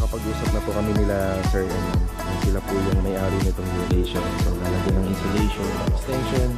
nakapag-usap na po kami nila Sir Eman. Sila po yung may-ari nitong relation. So lalagyan ng insulation, extension,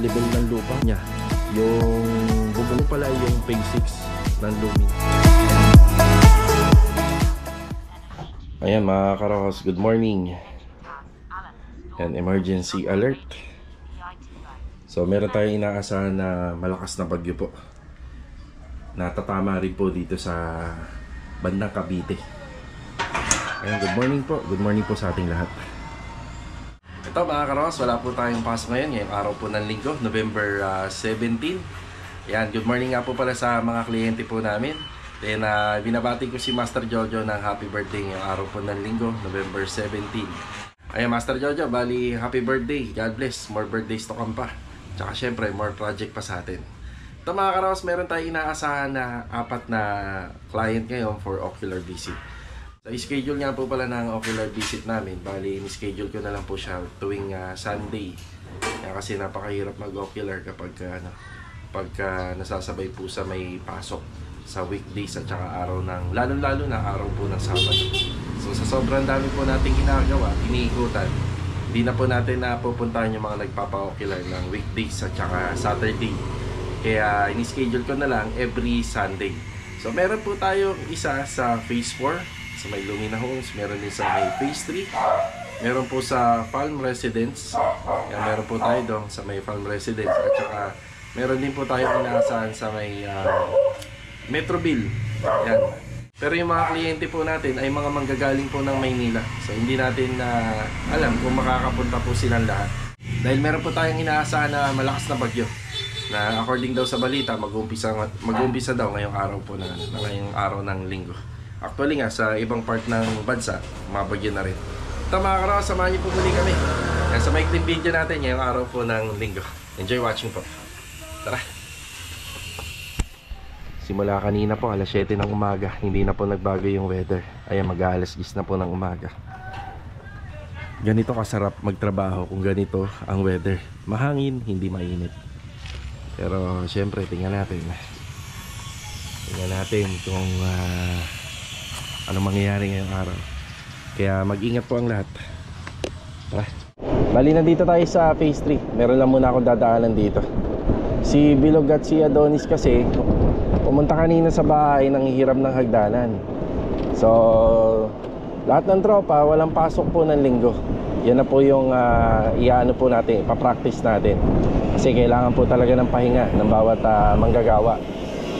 level ng lupa niya. Yung bubong pala yung phase 6 ng lumin. Ayan mga karahos, good morning. And emergency alert. So meron tayong inaasahan na malakas na bagyo po. Natatama rin po dito sa bandang Cavite. Ayan, good morning po. Good morning po sa ating lahat. Ito mga karahos, wala po tayong pasok ngayon. Ngayong araw po ng linggo, November 17. Ayan, good morning nga po pala sa mga kliyente po namin. Then binabati ko si Master Jojo ng happy birthday ngayong araw po ng linggo, November 17. Ayan Master Jojo, bali happy birthday. God bless, more birthdays to come pa. Tsaka syempre, more project pa sa atin. Ito mga karahos, meron tayong inaasahan na 4 na client ngayon for ocular visit. So, schedule nga po pala ng ocular visit namin. Bali, in-schedule ko na lang po siya tuwing Sunday. Kaya kasi napakahirap mag-ocular pagka nasasabay po sa may pasok sa weekdays at saka araw ng, lalo na araw po ng Sabado. So sa sobrang dami po nating ginagawa, iniikutan, hindi na po natin napupuntahan yung mga nagpapa-ocular ng weekdays at saka Saturday. Kaya in-schedule ko na lang every Sunday. So meron po tayo isa sa phase 4 sa may Lumina Homes, meron din sa may phase 3, meron po sa Palm Residence. Yan, meron po tayo doon sa may Palm Residence at saka meron din po tayo inaasahan sa may Metroville. Yan. Pero yung mga kliyente po natin ay mga manggagaling po ng Maynila. So hindi natin alam kung makakapunta po silang lahat. Dahil meron po tayong inaasahan na malakas na bagyo. Na according daw sa balita, mag-uumpisa daw ngayong araw po ngayong araw ng linggo. Actually nga, sa ibang part ng bansa, mabagyo na rin. Ito mga karahos, samahan niyo po muli kami. Yan, sa maikling video natin ngayong araw po ng linggo. Enjoy watching po. Tara! Simula kanina po, alas 7 ng umaga, hindi na po nagbago yung weather. Ayan, mag-aalas 10 na po ng umaga. Ganito kasarap magtrabaho kung ganito ang weather. Mahangin, hindi mainit. Pero syempre, tingnan natin kung anong mangyayari ngayong araw. Kaya mag-ingat po ang lahat. Tara. Bali, nandito tayo sa phase 3. Meron lang muna akong dadaanan dito. Si Bilog at si Adonis kasi pumunta kanina sa bahay, nanghihiram ng hagdanan. So lahat ng tropa walang pasok po ng linggo. Yan na po yung iaano po natin, ipapractice natin. Kasi kailangan po talaga ng pahinga ng bawat manggagawa.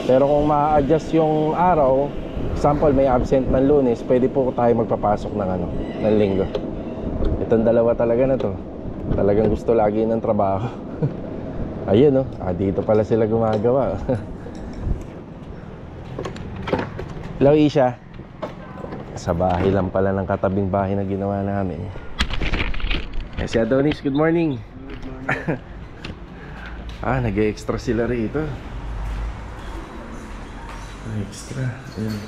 Pero kung ma-adjust yung araw, example may absent ng Lunes, pwede po tayo magpapasok ng linggo. Itong dalawa talaga na to, talagang gusto lagi ng trabaho. Ayun dito pala sila gumagawa. Hello Isha. Sa bahay lang pala ng katabing bahay na ginawa namin. Si Adonis, good morning. Good morning. Nag-extra sila rito. Extra. Ayan.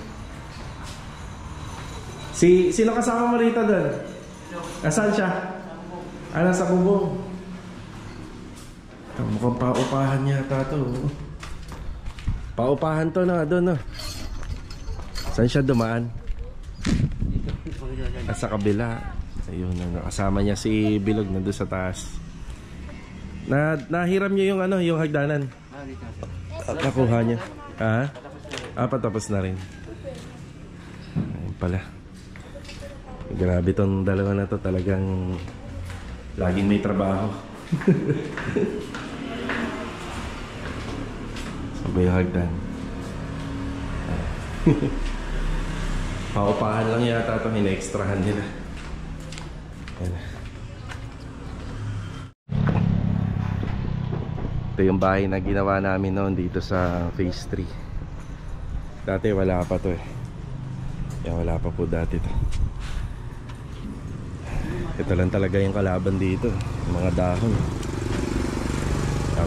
Sino kasama mo rito doon? Nasaan siya? Nasa bubong. Mukhang paupahan yata to. Paupahan to na doon Saan siya dumaan? Sa kabila. Ayun, kasama niya si Bilog nandun sa taas. Nahiram niyo yung yung hagdanan. Nakuha niya. Patapos na rin. Ayun pala. Grabe tong dalawa na to, talagang laging may trabaho. Sabay yung hagdan. Paupahan lang yata ito, hina-extrahan nila. Ito yung bahay na ginawa namin noon dito sa phase 3. Dati wala pa to Yan, wala pa po dati to. Ito lang talaga yung kalaban dito, yung mga dahon.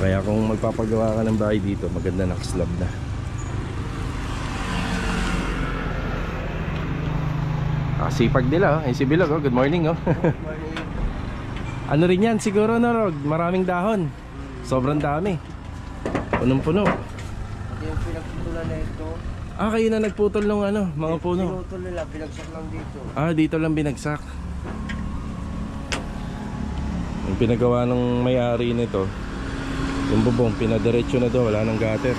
Kaya kung magpapagawa ka ng bahay dito, maganda nakaslab na. Sipag nila si Bilog good morning Good morning. Ano rin yan siguro Rog, maraming dahon. Sobrang dami. Punong-puno. Yung pinagputulan na ito, Ah, kayo na nagputol ng ano, mga puno. Pinutol nila, binagsak lang dito. Ah, dito lang binagsak. Yung pinagawa ng may-ari nito, yung bubong, pinadiretso na doon, wala nang gutter.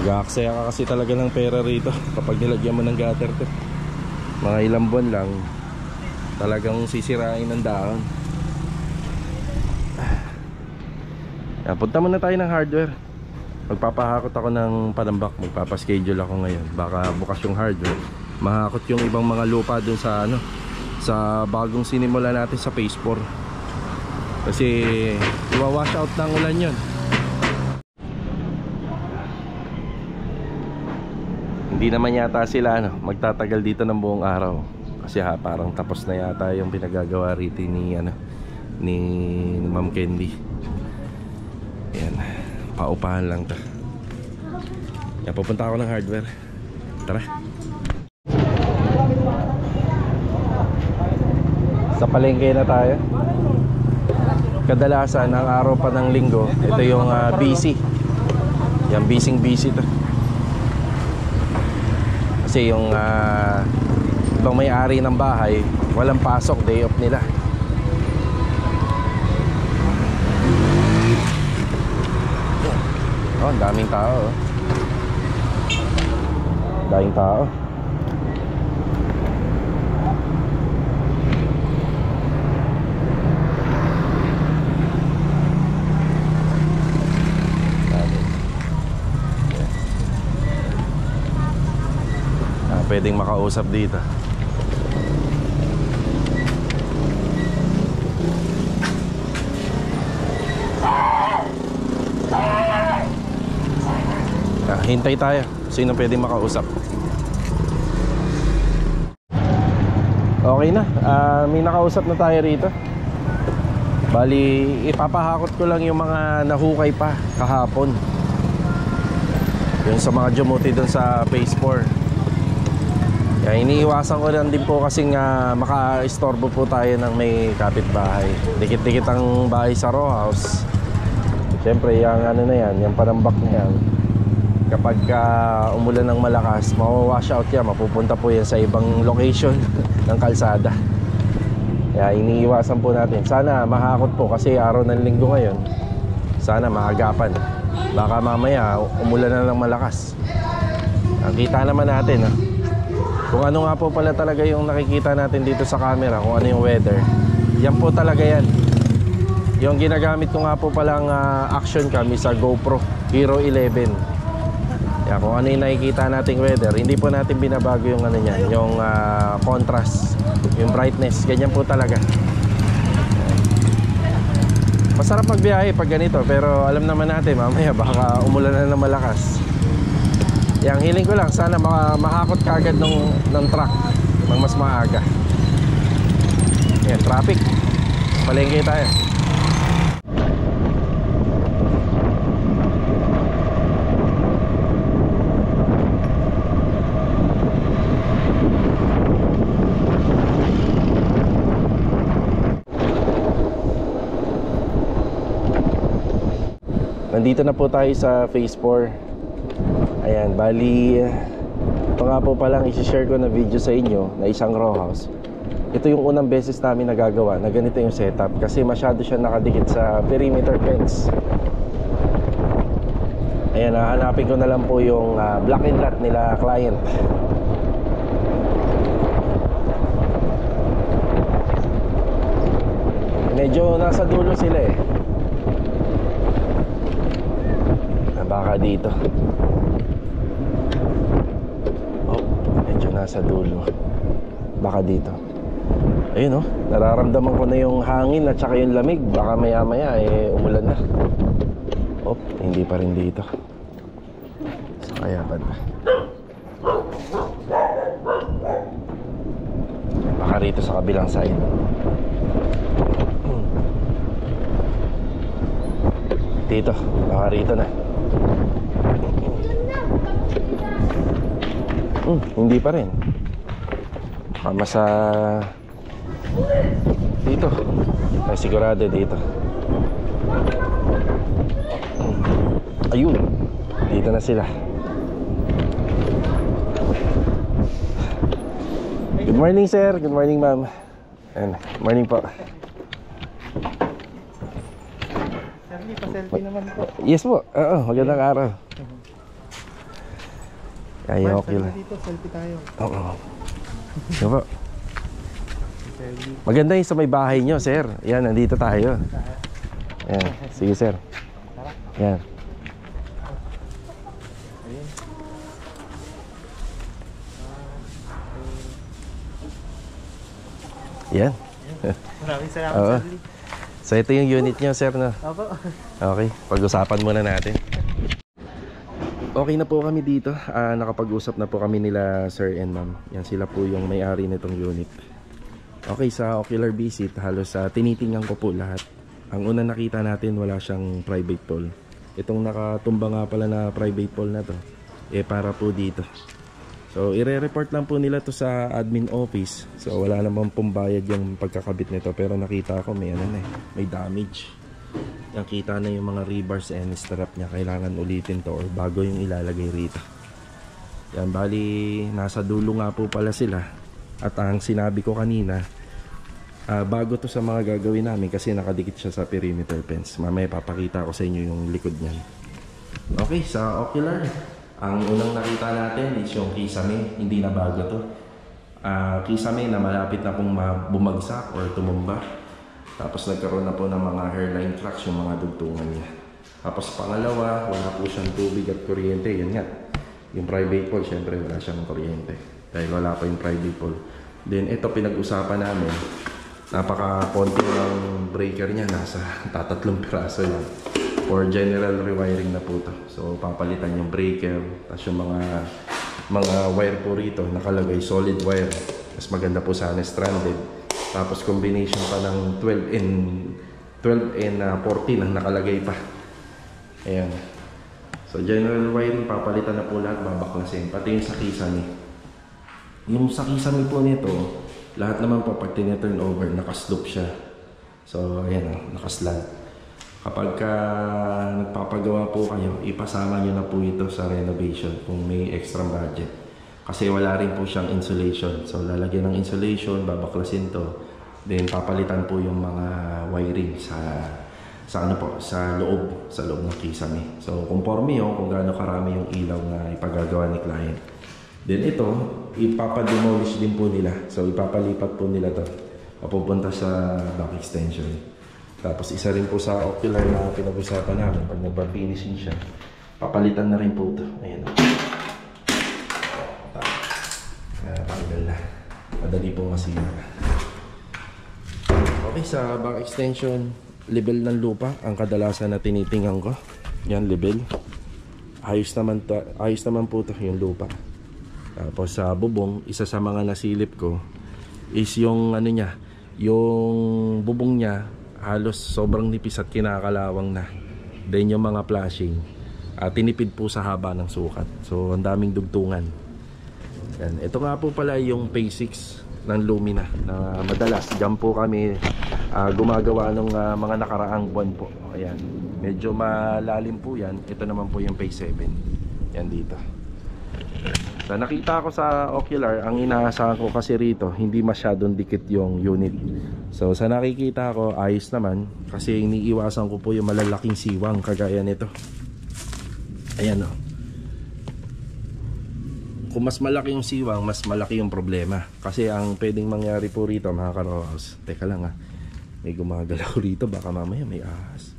Nag-aaksaya ka kasi talaga ng pera rito kapag nilagyan mo ng gutter to. Mga ilang buwan lang, talagang sisirain ng dahon. Punta muna tayo ng hardware. Magpapahakot ako ng panambak. Magpapaschedule ako ngayon. Baka bukas yung hardware, mahakot yung ibang mga lupa dun sa ano, sa bagong sinimula natin sa phase 4. Kasi iwawash out ng ulan yun. Hindi naman yata sila ano, magtatagal dito ng buong araw. Kasi parang tapos na yata yung pinagagawa rito ni ano, ni Ma'am Candy. Yan, paupahan lang to. Yan, pupunta ako ng hardware. Tara. Sa palengke na tayo. Kadalasan ang araw pa ng linggo, ito yung busy. Yan, busy to. Kasi yung ibang may-ari ng bahay, walang pasok, day off nila. Oh, ang daming tao. Daming tao. Pwedeng makausap dito. Hintay tayo. Sino pwedeng makausap? Okay na. May nakausap na tayo rito. Bali, ipapahakot ko lang yung mga nahukay pa kahapon. Yung sa mga jumuti doon sa phase 4. Kaya iniiwasan ko lang din po kasing maka-istorbo po tayo ng may kapitbahay. Dikit-dikit ang bahay sa row house. Siyempre, yung ano na yan, yung panambak na yan, kapag umulan ng malakas, mawawash out yan, mapupunta po yan sa ibang location ng kalsada. Kaya iniiwasan po natin. Sana mahakot po kasi araw ng linggo ngayon. Sana mahagapan. Baka mamaya umulan na ng malakas. Nakita naman natin kung ano nga po pala talaga yung nakikita natin dito sa camera, kung ano yung weather. Yan po talaga yan. Yung ginagamit ko nga po palang action cam sa GoPro Hero 11. Yan, kung ano yung nakikita nating weather, hindi po natin binabago yung ano niyan, yung contrast, yung brightness, ganyan po talaga. Masarap magbiyahe pag ganito, pero alam naman natin mamaya baka umulan na ng malakas. Yang hiling ko lang, sana mahakot kagad ng truck ng mas maaga. Yan, traffic. Palengke tayo. Nandito na po tayo sa phase 4. Ayan, bali ito nga po palang isi-share ko na video sa inyo na isang row house. Ito yung unang beses namin nagagawa na ganito yung setup kasi masyado siya nakadikit sa perimeter fence. Ayan, hahanapin ko na lang po yung block and lot nila client. Medyo nasa dulo sila eh. Baka dito. Nasa dulo. Baka dito. Ayun nararamdaman ko na yung hangin at saka yung lamig. Baka maya maya umulan na. Hindi pa rin dito. So kaya ba na? Baka rito sa kabilang side. Dito. Baka rito na. Hindi pa rin. Masa dito. Ay, sigurado dito. Ayun. Dito na sila. Good morning, sir. Good morning, ma'am. And good morning po. Sir, pa-selfie naman po. Yes po. Oo, magandang araw. Kaya okay lang. Dito, selfie tayo. Oo. Yan po. Maganda yung sa may bahay nyo, sir. Yan, nandito tayo. Yan. Sige, sir. Yan. Yan. Maraming salamat, Oo. Sir Lee. So ito yung unit nyo, sir, no? Opo. Okay, pag-usapan muna natin. Okay na po kami dito. Nakapag-usap na po kami nila sir and ma'am. Yan, sila po yung may-ari nitong unit. Okay, sa ocular visit, halos tinitingnan ko po lahat. Ang una nakita natin, wala siyang private pool. Itong nakatumba nga pala na private pool na to, para po dito. So ire-report lang po nila to sa admin office. So wala namang pumbayad yung pagkakabit nito, pero nakita ko may may damage. Nakita na yung mga rebars and strap niya. Kailangan ulitin to or bago yung ilalagay rito. Yan, bali nasa dulo nga po pala sila. At ang sinabi ko kanina, bago to sa mga gagawin namin kasi nakadikit siya sa perimeter fence. Mamaya papakita ko sa inyo yung likod niyan. Okay, sa ocular, ang unang nakita natin is yung kisame. Hindi na bago to. Kisame na malapit na pong bumagsak or tumumba. Tapos nagkaroon na po ng mga hairline cracks yung mga dugtungan niya. Tapos pangalawa, wala po siyang tubig at kuryente. Yan nga, yung private pool, syempre wala siyang kuryente dahil wala pa yung private pool. Then ito pinag-usapan namin, napaka-konti ng breaker niya, nasa 3 piraso lang. For general rewiring na po to. So papalitan yung breaker, tapos yung mga wire po rito nakalagay solid wire. Mas maganda po sana stranded. Tapos combination pa ng 12 and 14 ang nakalagay pa. Ayan. So general wiring papalitan na po lahat, babaklasin. Pati yung sa kisame. Yung sa kisame po nito, lahat naman po pag tina-turn over, nakaslope siya. So ayan o, nakaslant. Kapag nagpapagawa po kayo, ipasama nyo na po ito sa renovation kung may extra budget. Kasi wala rin po siyang insulation. So lalagyan ng insulation, babaklasin to. Then papalitan po yung mga wiring sa loob ng kisame. So conforme yun kung gaano karami yung ilaw na ipagagawa ni client. Then ito, ipapademolish din po nila. So ipapalipat po nila to. Papupunta sa back extension. Tapos isa rin po sa ocular na pinag-usapan namin pag nagpa-finishing siya. Papalitan na rin po ito. Ayan o. Tanggal na. Madali po masira. Okay, sa back extension, level ng lupa ang kadalasan na tinitingnan ko. Yan, level. Ayos naman po ito yung lupa. Tapos sa bubong, isa sa mga nasilip ko is yung yung bubong niya halos sobrang nipis at kinakalawang na. Then yung mga flashing, tinipid po sa haba ng sukat. So ang daming dugtungan. Yan. Ito nga po pala yung phase 6 ng Lumina na madalas dyan po kami gumagawa ng mga nakaraang buwan po. Ayan. Medyo malalim po yan. Ito naman po yung phase 7. Yan dito. So nakita ko sa ocular, ang inaasahan ko kasi rito hindi masyadong dikit yung unit. So sa nakikita ko ayos naman kasi iniiwasan ko po yung malalaking siwang kagaya nito. Ayan o. Kung mas malaki yung siwang, mas malaki yung problema. Kasi ang pwedeng mangyari po rito mga ka-row-house, teka lang may gumagalaw rito, baka mamaya may ahas.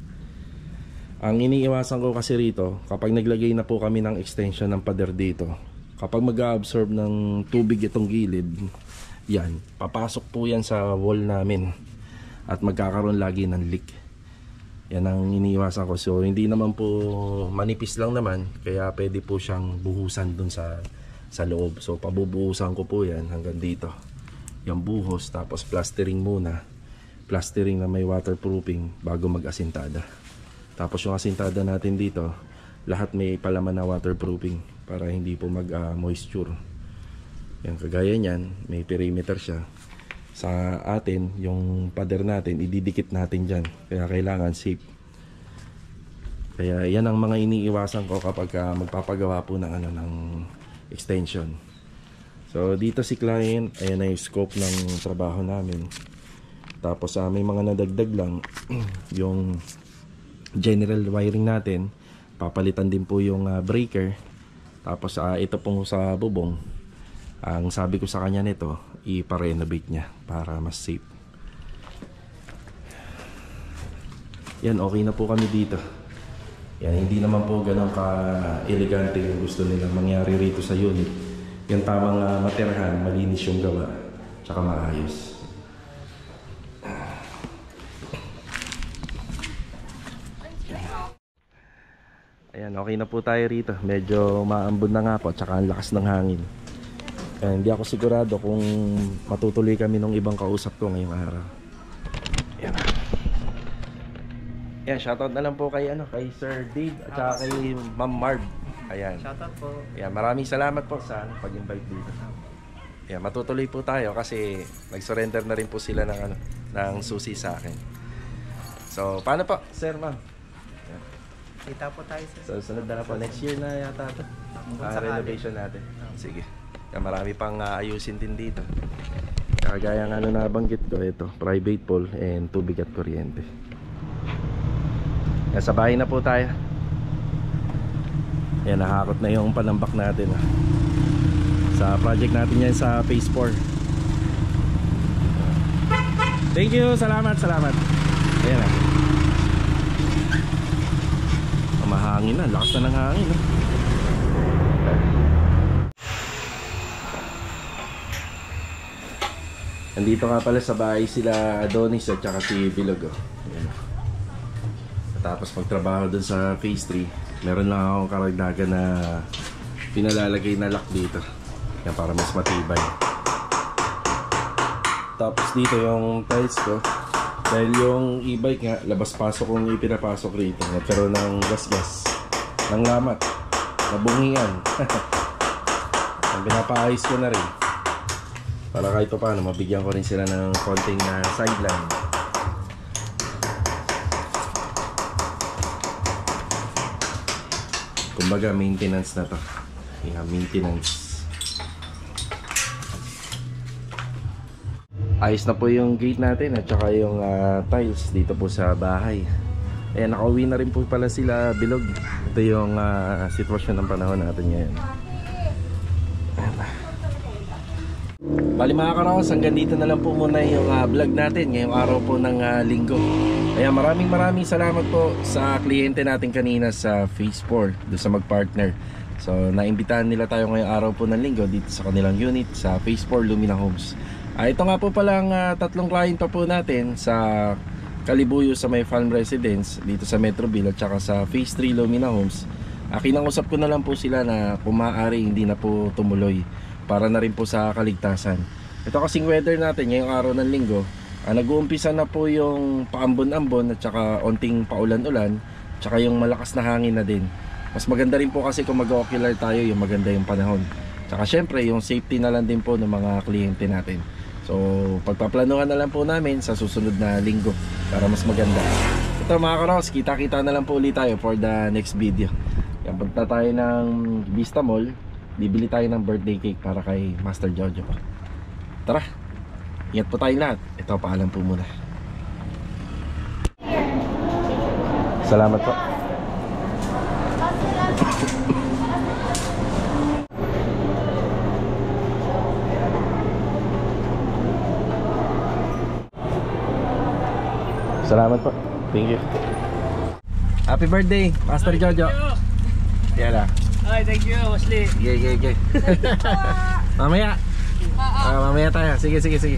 Ang iniiwasan ko kasi rito, kapag naglagay na po kami ng extension ng pader dito, kapag mag-absorb ng tubig itong gilid, yan, papasok po yan sa wall namin at magkakaroon lagi ng leak. Yan ang iniiwasan ko. So hindi naman po manipis lang naman, kaya pwede po siyang buhusan dun sa loob. So pabubuhusan ko po yan hanggang dito. Yung buhos, tapos plastering muna. Plastering na may waterproofing bago mag-asintada. Tapos yung asintada natin dito, lahat may palaman na waterproofing para hindi po mag-moisture. Yan, kagaya niyan, may perimeter siya. Sa atin, yung pader natin, ididikit natin dyan. Kaya kailangan safe. Kaya yan ang mga iniiwasan ko kapag magpapagawa po ng extension. So dito si client, ayan na yung scope ng trabaho namin. Tapos may mga nadagdag lang yung general wiring natin. Papalitan din po yung breaker. Tapos ito pong sa bubong, ang sabi ko sa kanya nito, ipa-renovate niya para mas safe. Yan, okay na po kami dito. Yan, hindi naman po ganun ka-elegante yung gusto nilang mangyari rito sa unit. Yung tamang matirahan, malinis yung gawa, tsaka maayos. Ayan, okay na po tayo rito. Medyo maambon na nga po, tsaka ang lakas ng hangin. Hindi ako sigurado kung matutuloy kami ng ibang kausap ko ngayong araw. Ayan. Ayan, shoutout na lang po kay, kay Sir Dave at saka kay Ma'am Marv. Ayan. Shoutout po. Ayan, maraming salamat po sa pag-invite dito. Ayan, matutuloy po tayo kasi nag-surrender na rin po sila ng susi sa akin. So, paano po, Sir, Ma'am? Kita po tayo sa Sunod na po. Next year na yata ito. Renovation natin. Sige. Kaya marami pang ayusin din dito. Kagaya ng nabanggit ko, ito, private pool and tubig at kuryente. Kaya sa bahay na po tayo. Yan, nahakot na yung panambak natin. Sa project natin yan sa phase 4. Thank you. Salamat. Ayan na. Mahangin na, lakas na ng hangin. Nandito nga pala sa bahay sila Adonis at saka si Bilog. Tapos magtrabaho dun sa phase 3. Meron lang akong karagdagan na pinalalagay na lock dito. Yan, para mas matibay. Tapos dito yung tiles ko. Dahil yung e-bike nga, labas-pasok kung ipinapasok rito. Nagkaroon ng gas-gas, ng lamat, nabungian. Ang pinapaayos ko na rin. Para kahit pa paano, mabigyan ko rin sila ng konting sideline. Kumbaga, maintenance na to. Yung maintenance. Ayos na po yung gate natin at saka yung tiles dito po sa bahay. Ayan, nakauwi na rin po pala sila Bilog. Ito yung sitwasyon ng panahon natin ngayon. Bali mga karaos, hanggang dito na lang po muna yung vlog natin ngayong araw po ng linggo. Kaya maraming salamat po sa kliyente natin kanina sa phase 4 doon sa magpartner. So naimbitahan nila tayo ngayong araw po ng linggo dito sa kanilang unit sa phase 4 Lumina Homes. Ito nga po palang tatlong client pa po natin sa Kalibuyo sa may farm residence dito sa Metroville at saka sa phase 3 Lumina Homes. Kinangusap ko na lang po sila na kung maaari hindi na po tumuloy para na rin po sa kaligtasan. Ito kasing weather natin ngayong araw ng linggo, nag-uumpisa na po yung paambon-ambon at saka onting paulan-ulan at saka yung malakas na hangin na din. Mas maganda rin po kasi kung mag-ocular tayo, yung maganda yung panahon. Tsaka syempre yung safety na lang din po ng mga kliyente natin. So pagpaplanuhan na lang po namin sa susunod na linggo para mas maganda. Ito mga karaos, kita-kita na lang po ulit tayo for the next video. Yan, punta tayo ng Vista Mall. Bibili tayo ng birthday cake para kay Master Jojo. Tara, ingat po tayong lahat. Ito, paalam po muna. Salamat po. Salamat po. Thank you. Happy birthday, Master Jojo. Yan lang. Ay, thank you, Wesley. Mamaya. Mamaya tayo. Sige.